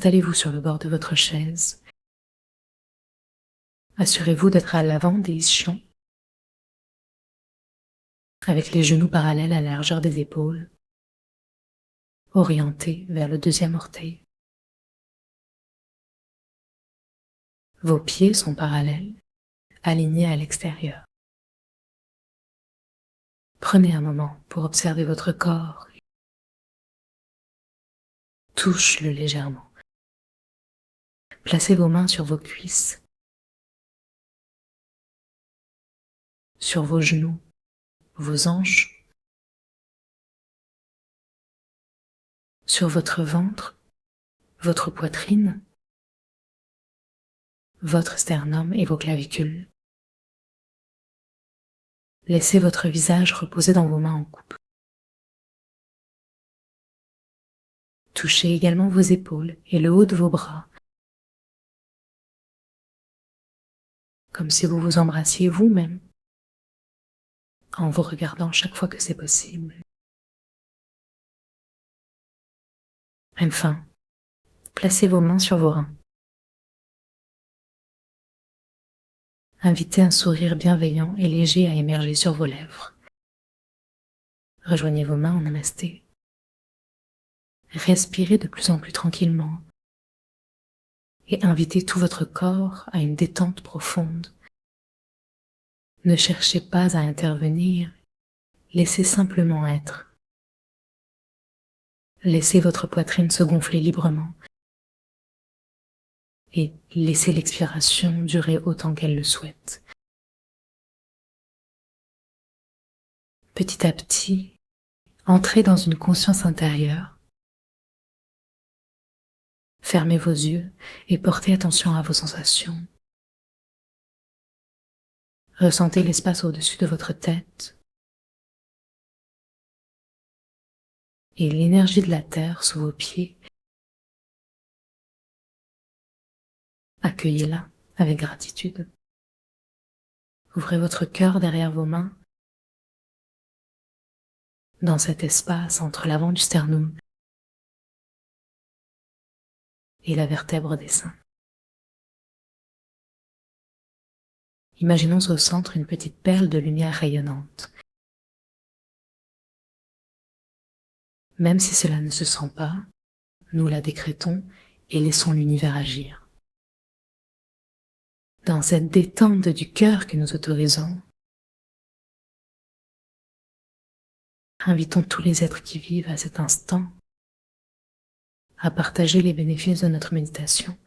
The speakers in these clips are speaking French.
Installez-vous sur le bord de votre chaise. Assurez-vous d'être à l'avant des ischions, avec les genoux parallèles à la largeur des épaules, orientés vers le deuxième orteil. Vos pieds sont parallèles, alignés à l'extérieur. Prenez un moment pour observer votre corps. Touche-le légèrement. Placez vos mains sur vos cuisses, sur vos genoux, vos hanches, sur votre ventre, votre poitrine, votre sternum et vos clavicules. Laissez votre visage reposer dans vos mains en coupe. Touchez également vos épaules et le haut de vos bras, comme si vous vous embrassiez vous-même, en vous regardant chaque fois que c'est possible. Enfin, placez vos mains sur vos reins. Invitez un sourire bienveillant et léger à émerger sur vos lèvres. Rejoignez vos mains en namasté. Respirez de plus en plus tranquillement et invitez tout votre corps à une détente profonde. Ne cherchez pas à intervenir, laissez simplement être. Laissez votre poitrine se gonfler librement et laissez l'expiration durer autant qu'elle le souhaite. Petit à petit, entrez dans une conscience intérieure. Fermez vos yeux et portez attention à vos sensations. Ressentez l'espace au-dessus de votre tête et l'énergie de la terre sous vos pieds. Accueillez-la avec gratitude. Ouvrez votre cœur derrière vos mains, dans cet espace entre l'avant du sternum et la vertèbre des seins. Imaginons au centre une petite perle de lumière rayonnante. Même si cela ne se sent pas, nous la décrétons et laissons l'univers agir. Dans cette détente du cœur que nous autorisons, invitons tous les êtres qui vivent à cet instant à partager les bénéfices de notre méditation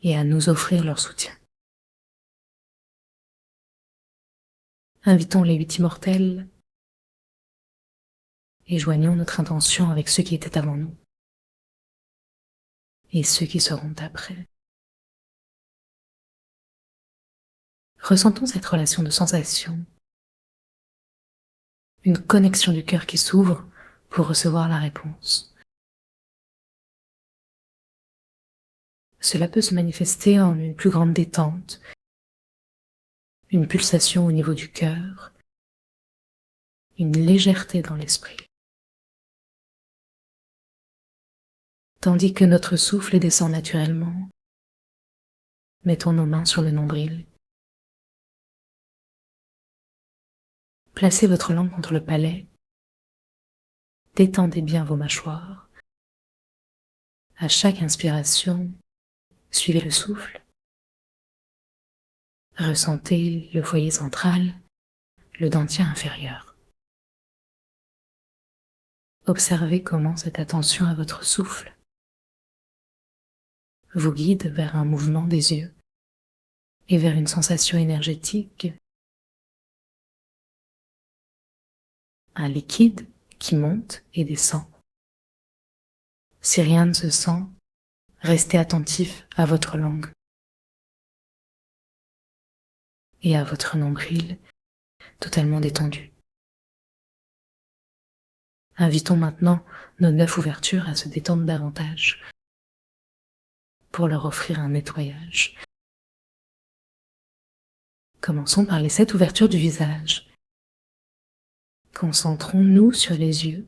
et à nous offrir leur soutien. Invitons les 8 immortels et joignons notre intention avec ceux qui étaient avant nous et ceux qui seront après. Ressentons cette relation de sensation, une connexion du cœur qui s'ouvre pour recevoir la réponse. Cela peut se manifester en une plus grande détente, une pulsation au niveau du cœur, une légèreté dans l'esprit. Tandis que notre souffle descend naturellement, mettons nos mains sur le nombril. Placez votre langue contre le palais. Détendez bien vos mâchoires. À chaque inspiration, suivez le souffle. Ressentez le foyer central, le dentier inférieur. Observez comment cette attention à votre souffle vous guide vers un mouvement des yeux et vers une sensation énergétique, un liquide qui monte et descend. Si rien ne se sent, restez attentif à votre langue et à votre nombril totalement détendu. Invitons maintenant nos 9 ouvertures à se détendre davantage pour leur offrir un nettoyage. Commençons par les 7 ouvertures du visage. Concentrons-nous sur les yeux.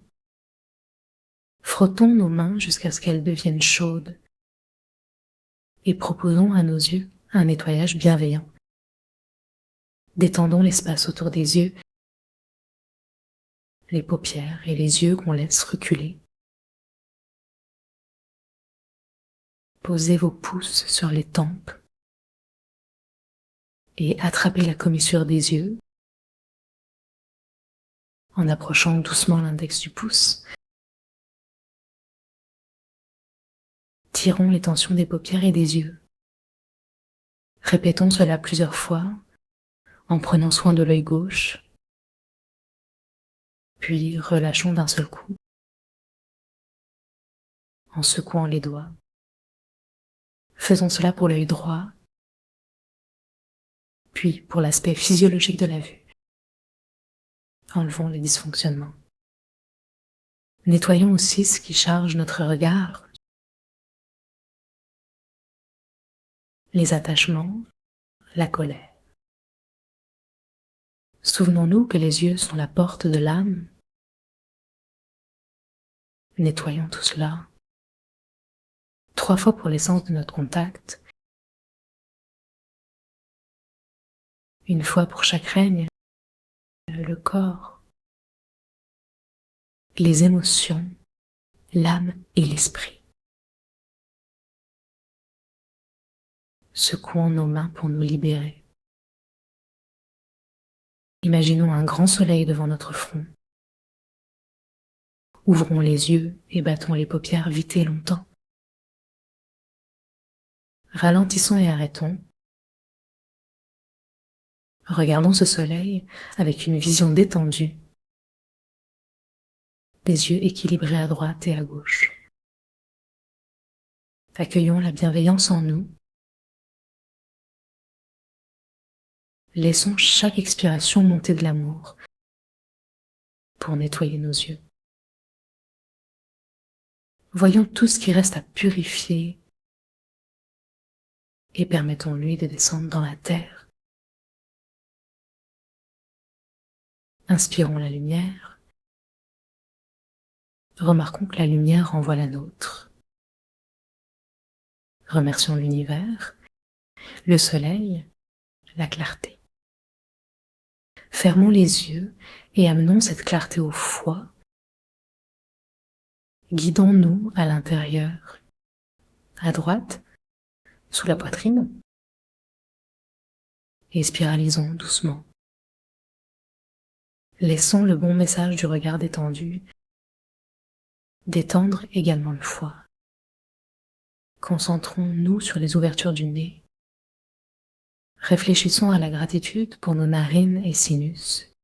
Frottons nos mains jusqu'à ce qu'elles deviennent chaudes et proposons à nos yeux un nettoyage bienveillant. Détendons l'espace autour des yeux, les paupières et les yeux qu'on laisse reculer. Posez vos pouces sur les tempes et attrapez la commissure des yeux en approchant doucement l'index du pouce. Tirons les tensions des paupières et des yeux. Répétons cela plusieurs fois en prenant soin de l'œil gauche, puis relâchons d'un seul coup en secouant les doigts. Faisons cela pour l'œil droit, puis pour l'aspect physiologique de la vue. Enlevons les dysfonctionnements. Nettoyons aussi ce qui charge notre regard, les attachements, la colère. Souvenons-nous que les yeux sont la porte de l'âme. Nettoyons tout cela 3 fois pour l'essence de notre contact, 1 fois pour chaque règne, le corps, les émotions, l'âme et l'esprit. Secouons nos mains pour nous libérer. Imaginons un grand soleil devant notre front. Ouvrons les yeux et battons les paupières vite et longtemps. Ralentissons et arrêtons. Regardons ce soleil avec une vision détendue, les yeux équilibrés à droite et à gauche. Accueillons la bienveillance en nous. Laissons chaque expiration monter de l'amour pour nettoyer nos yeux. Voyons tout ce qui reste à purifier et permettons-lui de descendre dans la terre. Inspirons la lumière. Remarquons que la lumière renvoie la nôtre. Remercions l'univers, le soleil, la clarté. Fermons les yeux et amenons cette clarté au foie. Guidons-nous à l'intérieur, à droite, sous la poitrine, et spiralisons doucement. Laissons le bon message du regard détendu détendre également le foie. Concentrons-nous sur les ouvertures du nez. Réfléchissons à la gratitude pour nos narines et sinus.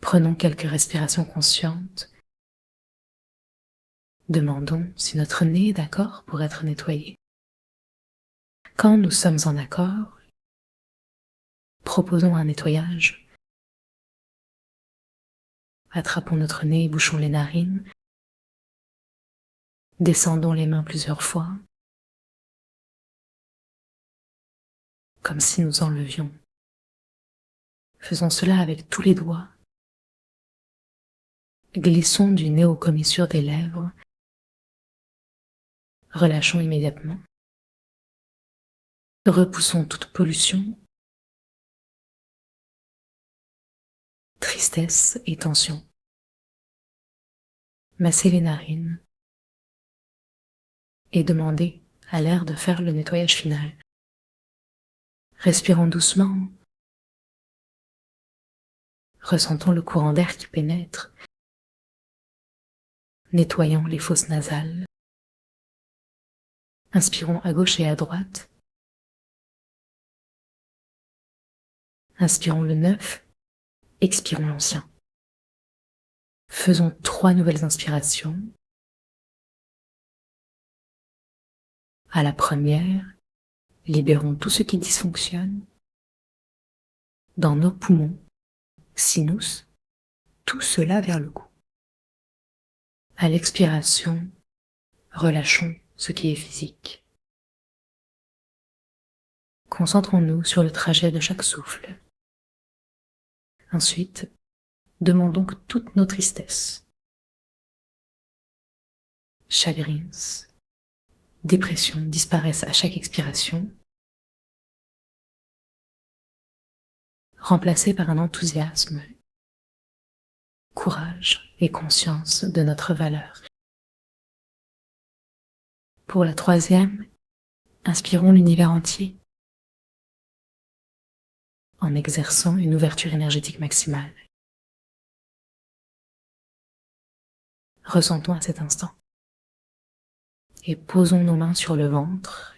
Prenons quelques respirations conscientes. Demandons si notre nez est d'accord pour être nettoyé. Quand nous sommes en accord, proposons un nettoyage. Attrapons notre nez et bouchons les narines. Descendons les mains plusieurs fois, comme si nous enlevions. Faisons cela avec tous les doigts. Glissons du nez aux commissures des lèvres. Relâchons immédiatement. Repoussons toute pollution, tristesse et tension. Massez les narines et demandez à l'air de faire le nettoyage final. Respirons doucement. Ressentons le courant d'air qui pénètre. Nettoyons les fosses nasales. Inspirons à gauche et à droite. Inspirons le neuf, expirons l'ancien. Faisons 3 nouvelles inspirations. À la première, libérons tout ce qui dysfonctionne. Dans nos poumons, sinus, tout cela vers le cou. À l'expiration, relâchons ce qui est physique. Concentrons-nous sur le trajet de chaque souffle. Ensuite, demandons que toutes nos tristesses, chagrins, dépressions disparaissent à chaque expiration, remplacées par un enthousiasme, courage et conscience de notre valeur. Pour la troisième, inspirons l'univers entier en exerçant une ouverture énergétique maximale. Ressentons à cet instant et posons nos mains sur le ventre